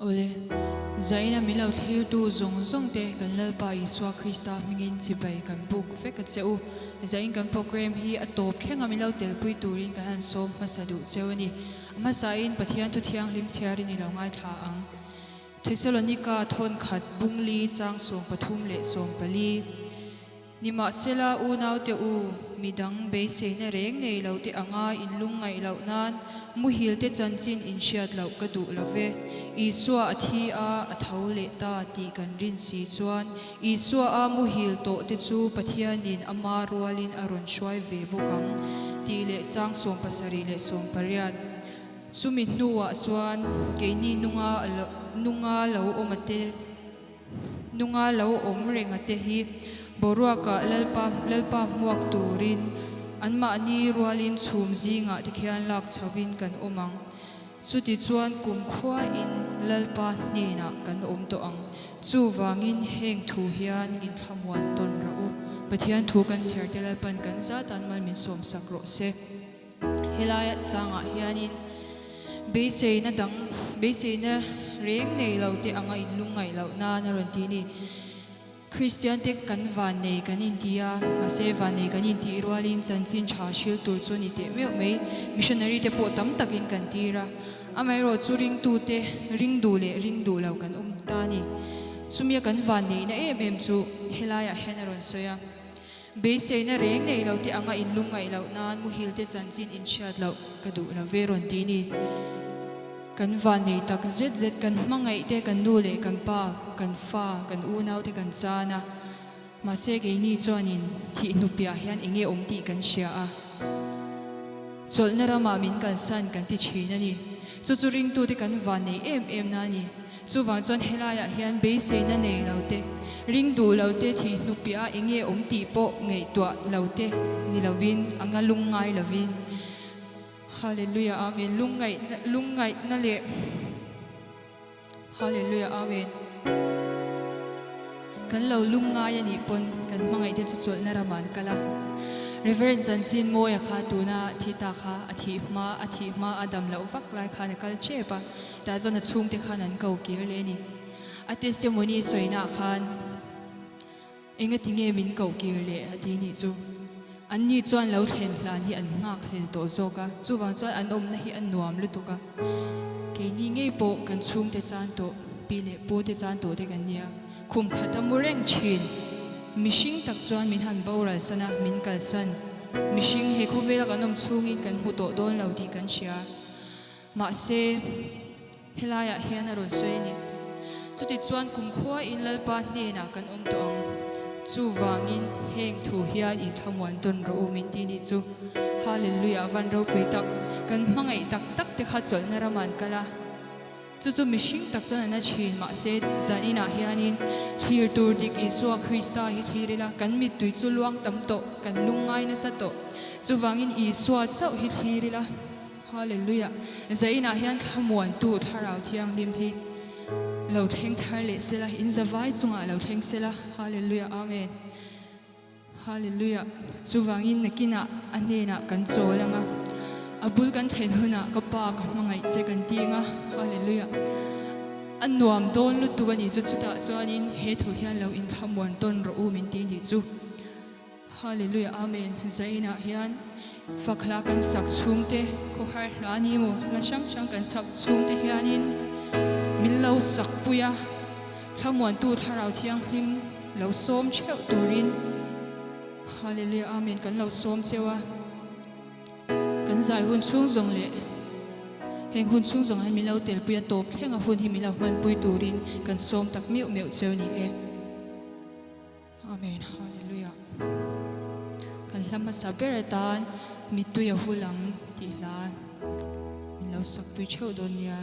Ole zaina milau thir tu zong zong te kan lalpa Isua Krista mingin chibai kan buk veka cheu zain kan program hi atop thlenga milau telpui turin kan han som masadu chewani ama sain pathian tu thiang lim chiari ni lawngai tha ang Thessalonica thon khat bungli chang song pathum le som pali nima sela u nau te u midang be se na reng nei lo te anga in lung ngai lo nan mu hil te chanchin in shiat lo ka du love Isua athi a athau le ta ti kan rin si chuan Isua a mu hil to te chu pathianin ama rualin aron shwai ve bokang ti le chang som pasari le som pariat sumi nuwa chuan keini nunga lo omate nunga lo om renga te hi borua ka lalpa muak turin anma ani rualin chhum zinga tikhian lak chawin kan omang suti chuan kum khwa in lalpa nina kan om to ang chu wangin heng thu hian in thamwan ton ra u pathian thu kan chher te lalpan kan za tan mal min som sakro se helaya changa hianin beise na reng nei lo te anga in lungai lo na ron ti ni Christian te kan van nei kan india mase van nei kan inti rualin chanchin tha shil tur chu ni te me mei missionary te po tam takin kan tira amai ro chu ring du lo kan ta ni sumia kan van nei na em chu helaya henaron soya be sei na reng nei lo te anga in lungai lo nan mu hil te chanchin in shat lo ka du la veron ti ni kan van nei tak zet kan mangai te kan nu le kan pa kan fa kan u nau te kan chana ma se ge ni chuanin thi nu pia hian enge om ti kan sia a cholna rama min kan san kan ti thina ni chu ring tu te kan van nei em na ni chu wang chon helaya hian be se na nei lo te ring du lo te thi nu pia enge om ti po ngei twa lo te ni lovin anga lungai lovin Hallelujah, amen. Lungai na le. Hallelujah, amen. Kan lo lungai ani pon kan mangai te chuchol na raman kala. Reverend Chanchin mo ya kha tu na thita kha athi ma adam lo vak lai kha na kal chepa ta zona chung te khan an kau kir le ni. A testimony soina khan enga tinge min kau kir le ati ni chu an ni chuan lo thlen hlan hi an ngak hlel to zoka chuwang chuan an om na hi an nuam lu tuka ke ni ngei po kan chung te chan to pi le po te chan to te kan nia khum khatam reng chin mishing tak chuan min han boral sana min kal san mishing he khovela kan om chungin kan hu to don lo di kan sia ma se helaya hian aron soini chuti chuan kum khwa in lalpa ne na kan om to chu wangin heng thu hian in thamwan ton ro min ti ni chu hallelujah van ro pui tak kan mangai tak te kha chol na raman kala chu mishing tak chana na chin ma se zanina hianin thir tur dik Isua Krista hi thirila kan mi tui chu luang tam to kan lungai na sa to chu wangin Isua chau hi thirila hallelujah zaina hian thamwan tu tharau thiang lim hi lo theng thar le sela in zawai chunga lo theng sela hallelujah amen hallelujah chuwangin nakina anena kan cholanga abul kan then huna ka pa ka mangai che kan tinga hallelujah annuam don lu tu gani chu chuta chuanin he thu hian lo in thamwan ton ro u min ti ni chu hallelujah amen zaina hian fakhla kan sak chungte ko har lani mo la sang kan sak chungte hianin min lo sak puya thamwan tu tharau thiang hlim lo som cheu turin hallelujah amen kan lo som chewa kan zai hun chung zong le heng hun chung zong han min lo tel puya top thenga hun hi min lo man pui turin kan som tak meu cheu ni e amen hallelujah kan lama saberatan mituya hulang ti la min lo sak pui cheu don ya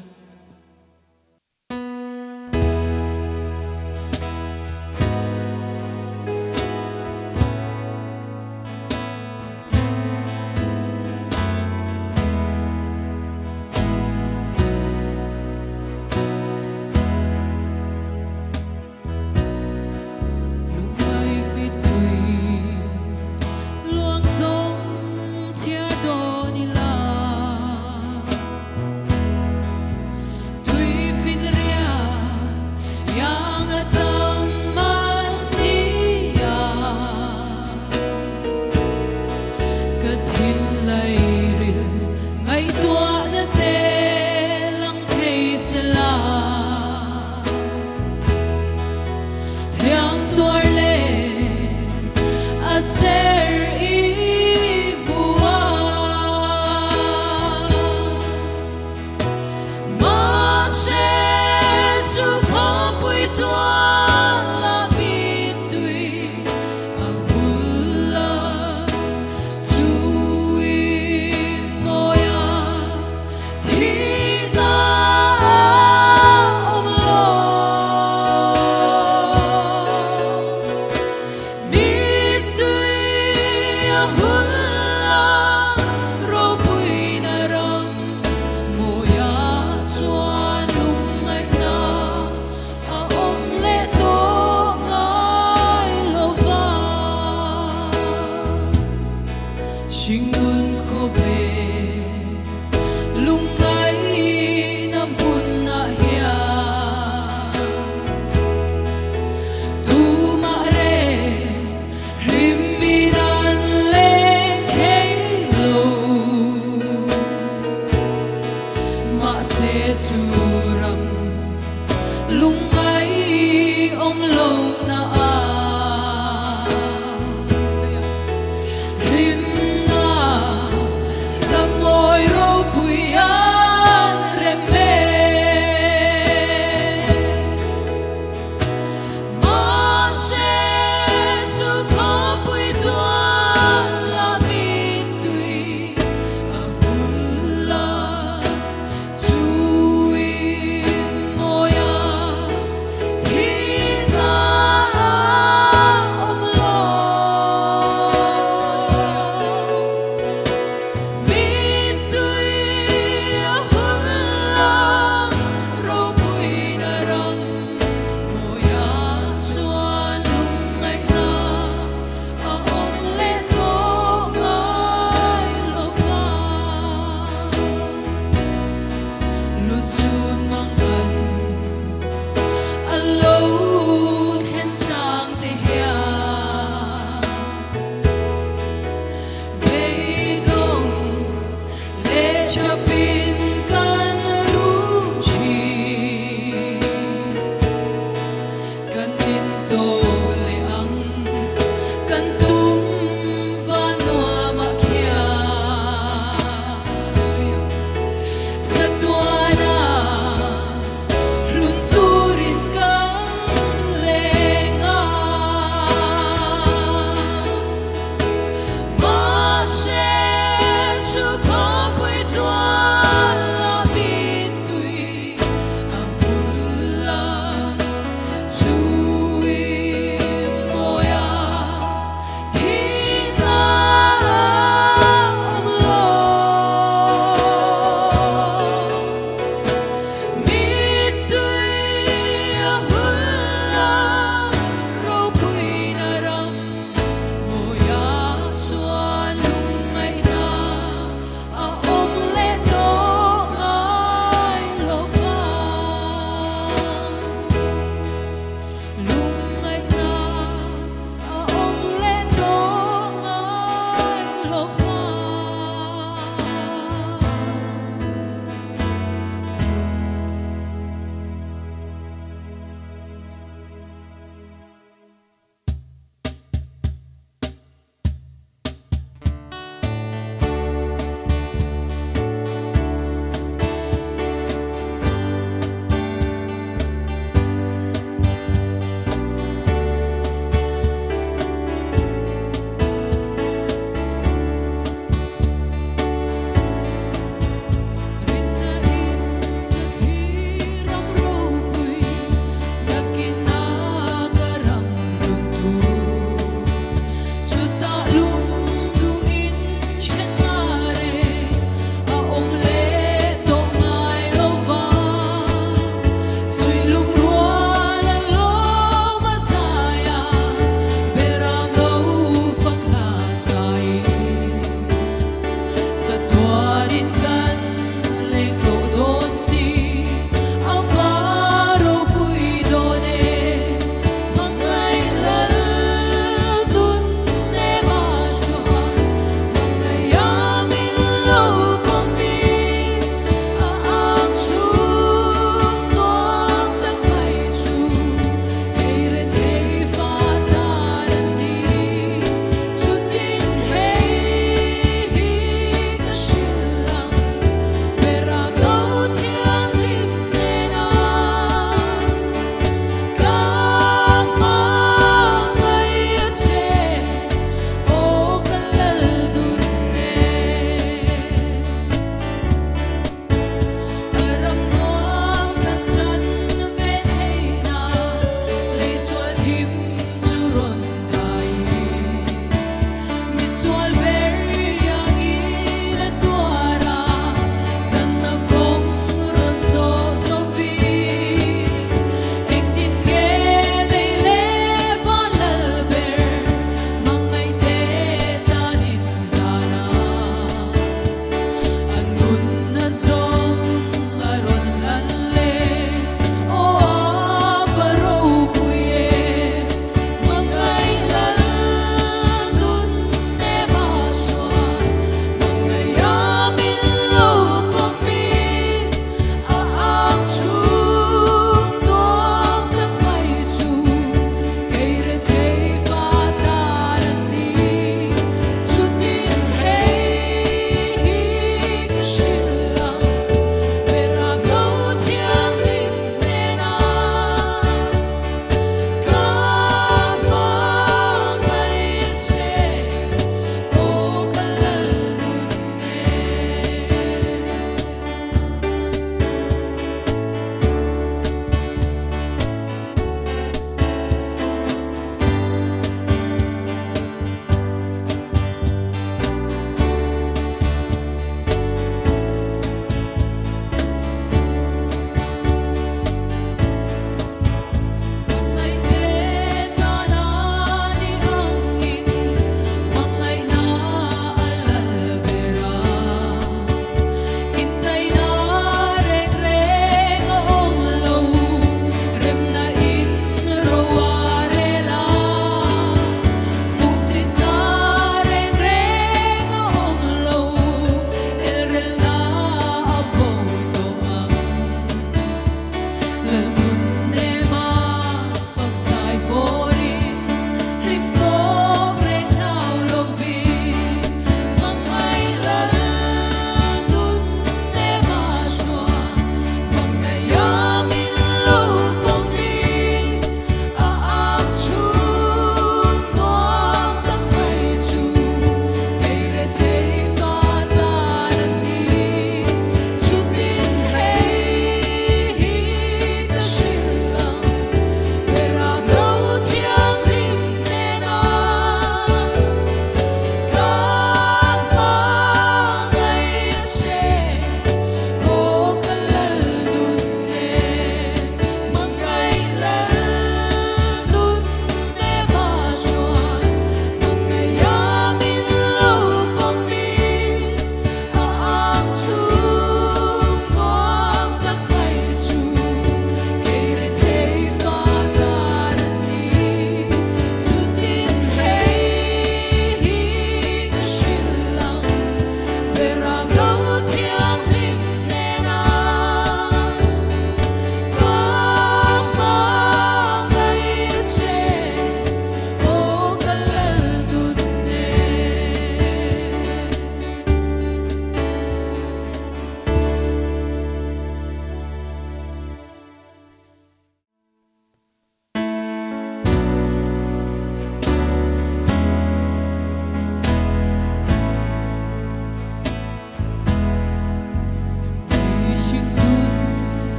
puyan reme ma se chu ko pui tuan la mi tui a bulla chu in moya thi ta om lo mi tui a hulla ro pui na ram moya chuan lung ngai na a om le to ngai lo fa lu sun mang kan a lo khen chang te hia Bê đông lệ chapin kan ru chi kan in to le ang kan tum va noa ma kia Chatuana lun turin kan lenga ma se chu ko pui tuan la mi tui a bulla chu in moya thi ta om lo mi tui a hulla ro pui na ram moya chuan lung ngai na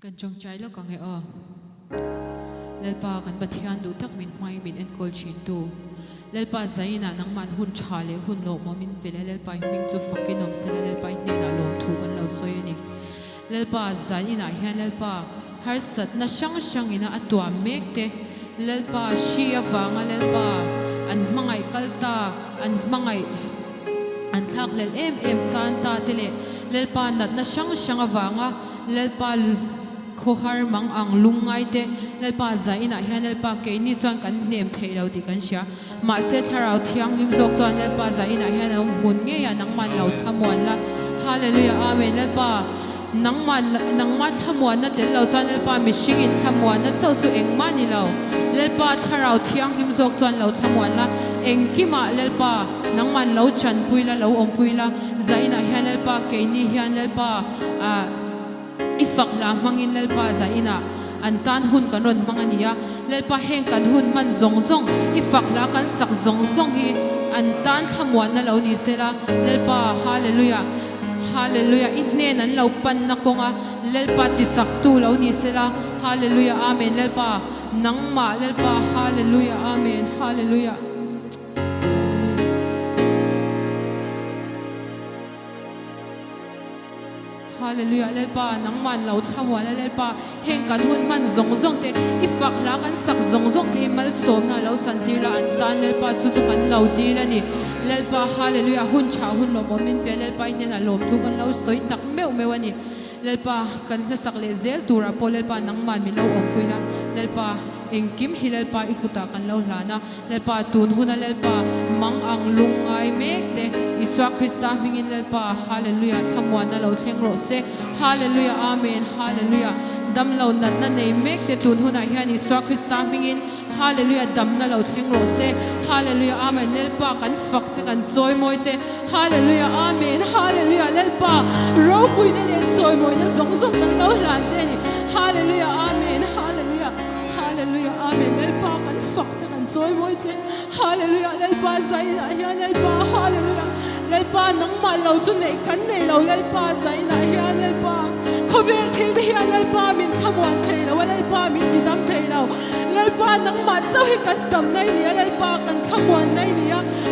kan chong chai lo kang e a lalpa kan pathian du tak min mai min en kol chin tu lalpa zaina nang man hun chale hun lo mo min pele lalpa ming chu fakinom se lalpa ne na lom thu kan lo soi ni lalpa zaina hian lalpa har sat na shang ina atwa mek te lalpa shia wanga lalpa an mangai kalta an mangai an thak lel em san ta tele lalpa nat na shang awanga lalpa khohar mang ang lungai te lalpa zaina hian lalpa ke ni chuan kan nem theilo ti kan sia ma se tharau thiang lim zok chuan lalpa zaina hian mun nge ya nang man lo thamuan la hallelujah amen lalpa nang ma thamuan na tel lo chuan lalpa mishing in thamuan na chau chu engma ni lo lalpa tharau thiang lim zok chuan lo thamuan la engkima lalpa nang man lo chan puila lo om puila zaina hian lalpa ke ni hian lalpa ifak la mangin lalpa zaina antan hun kanon mangania lalpa heng kan hun man zong ifak la kan sak zong hi antan thamuan na lo ni sela lalpa hallelujah hallelujah inne nan lo pan na konga lalpa ti chak tu lo ni sela hallelujah amen lalpa nangma lalpa hallelujah amen hallelujah hallelujah lalpa nang man lo thamwa lalpa heng kan hun man zong te ifak la kan sak zong te mal som na lo chantir la an tan lalpa chu kan lo dil ani lalpa hallelujah hun cha hun lo momin pe lalpa ne na lom thu kan lo soi tak meu ani lalpa kan na sak le zel tura po lalpa nang man mi lo om puila lalpa engkim hilalpa ikuta kan lo hlana lalpa tun huna lalpa mang ang lungai mek te Iswa Krista mingin lalpa hallelujah thamwan na lo thleng ro se hallelujah amen hallelujah dam lo nat na nei mek te tun huna hian Iswa Krista mingin hallelujah dam na lo thleng ro se hallelujah amen lalpa kan fak che kan joy moi che hallelujah amen hallelujah lalpa ro pui na le joy moi na zong kan lo hlan che ni hallelujah amen hallelujah amen lalpa kan fak che kan joy moi che hallelujah lalpa zaina hian lalpa hallelujah lalpa nang ma lo chu nei kan nei lo lalpa zaina hian lalpa khover thil de hian lalpa min thamwan theilo lalpa min tidam theilo lalpa nang ma chau hi kan tam nai ni lalpa kan thamwan nai ni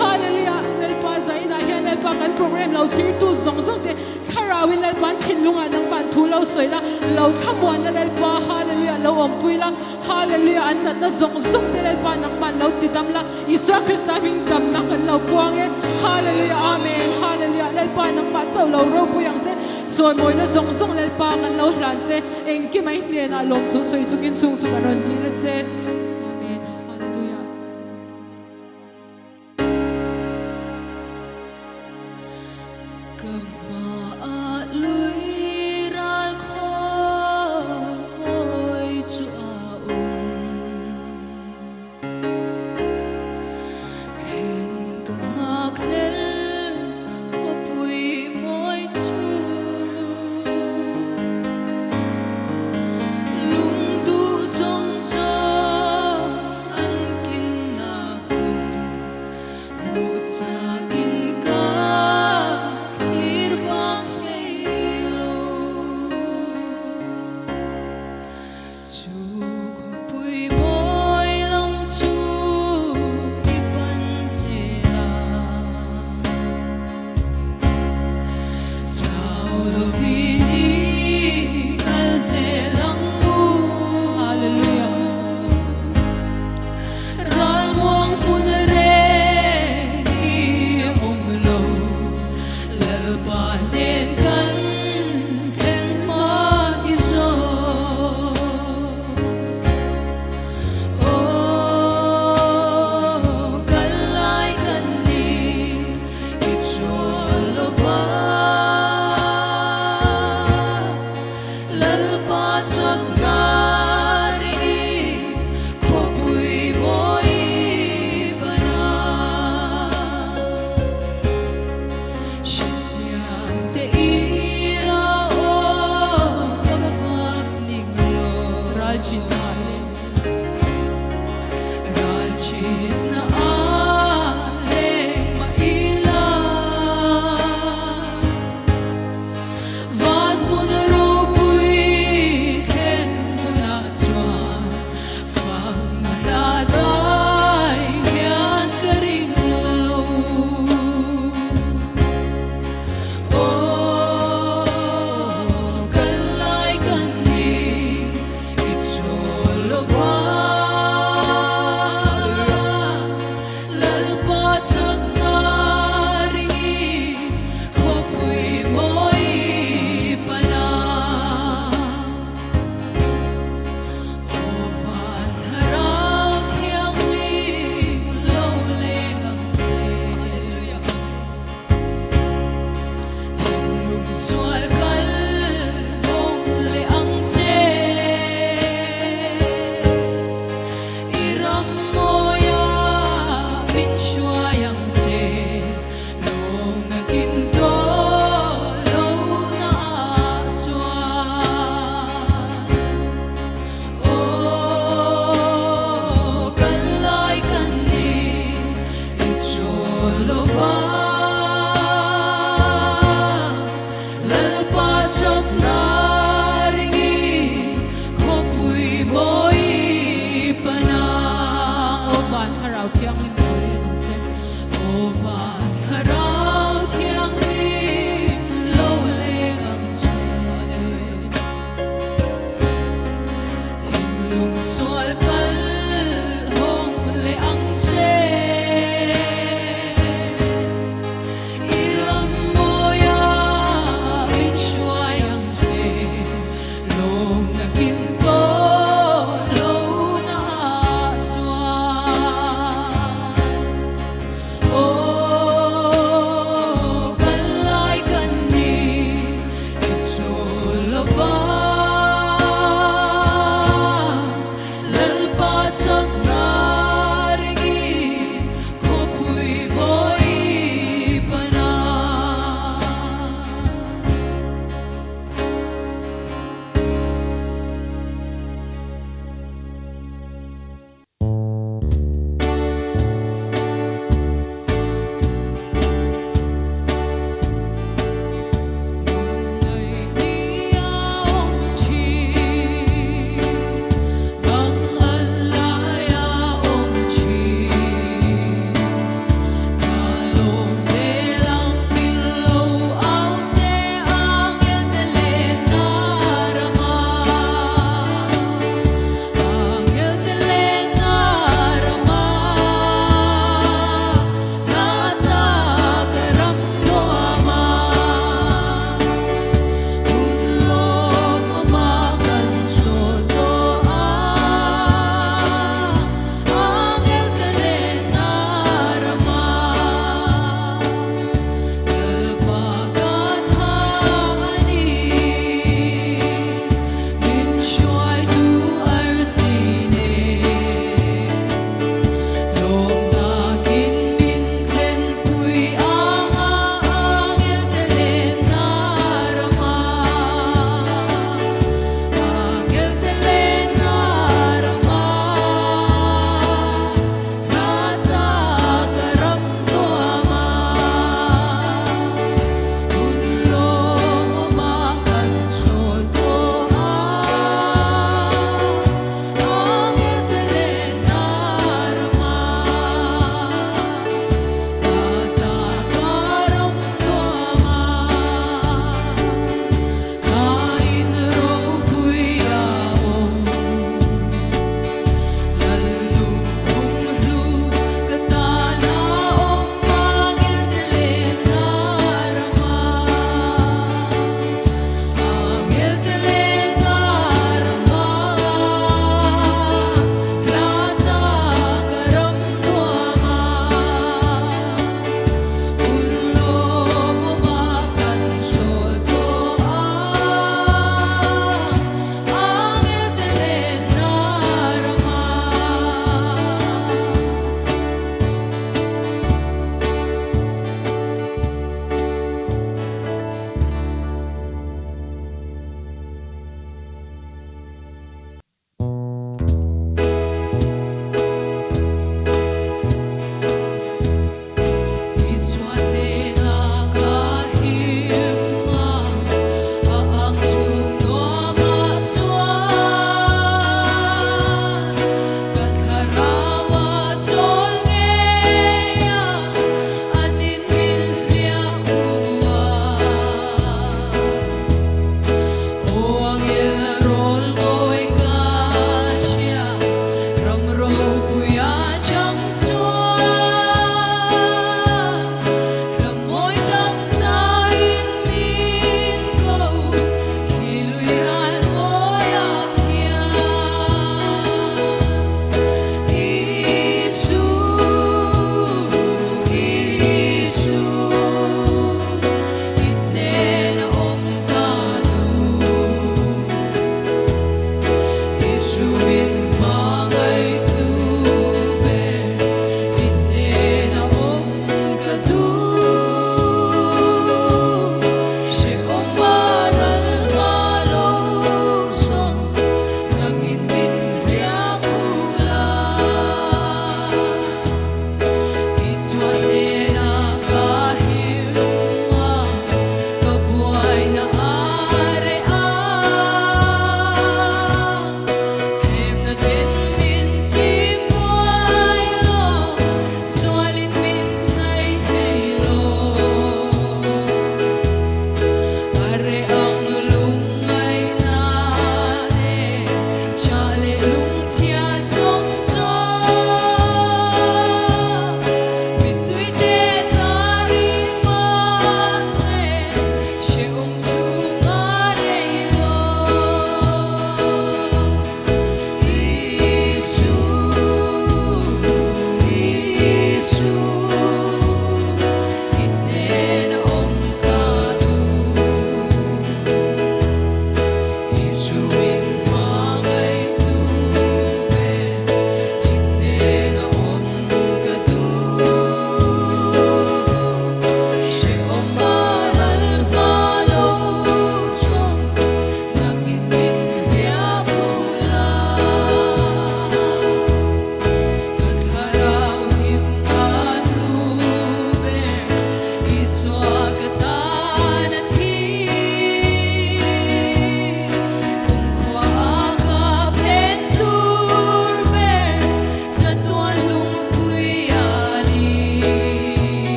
hallelujah lalpa zaina hian lalpa kan program lo thir tu zong te tharawin lalpa thin lunga nang ban thu lo soila lo thamwan lalpa hallelujah lo om puila hallelujah an na zong te lalpa nang man lo tidam la Iswa Krista min dam na kan lo puang e hallelujah amen hallelujah lalpa nang ma chau lo ro puyang che soy moi na zong lalpa kan lo hlan che engki mai ne na lom thu soi chungin chung chu kan ron di la che amen hallelujah kama lui ral kho moi chu a theng ka nga khlel ko pui moi chu lung du song so an kin na hun mu cha kin ka thir bak thelo chu ko pui moi lam chu i pan che la chao lo vi ni kal che lang bu hallelujah ral muang mun re hi om lo lalpa nen kan ken ma izo oh kalai kan ni ichol lova lalpa chak na ri ko pui moi bana Shitiang te ila o ka fak ning lo rajin ale Rajit na ale maila Vad mun ro pui ke chot na ringi khopui moi pana ovan tharau thiang li lo lengam che hallelujah thing lung sual kal hong le ang che iram moya bin shuayang che long na kinto lo na swa o kalai kanni incholova lalpa chok na ringi khopui moi pana ovan tharau thiang in lo leng che ovan tharau thiang li lo lengam che thing lung sual kal hong le ang che iram moya in shuayang che long na kinto lo na swa o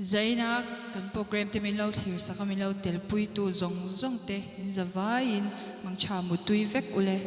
Zaina kan program te min laut hir sa kami laut tel pui tu zong zong te zavain mang cha mu tui vek ule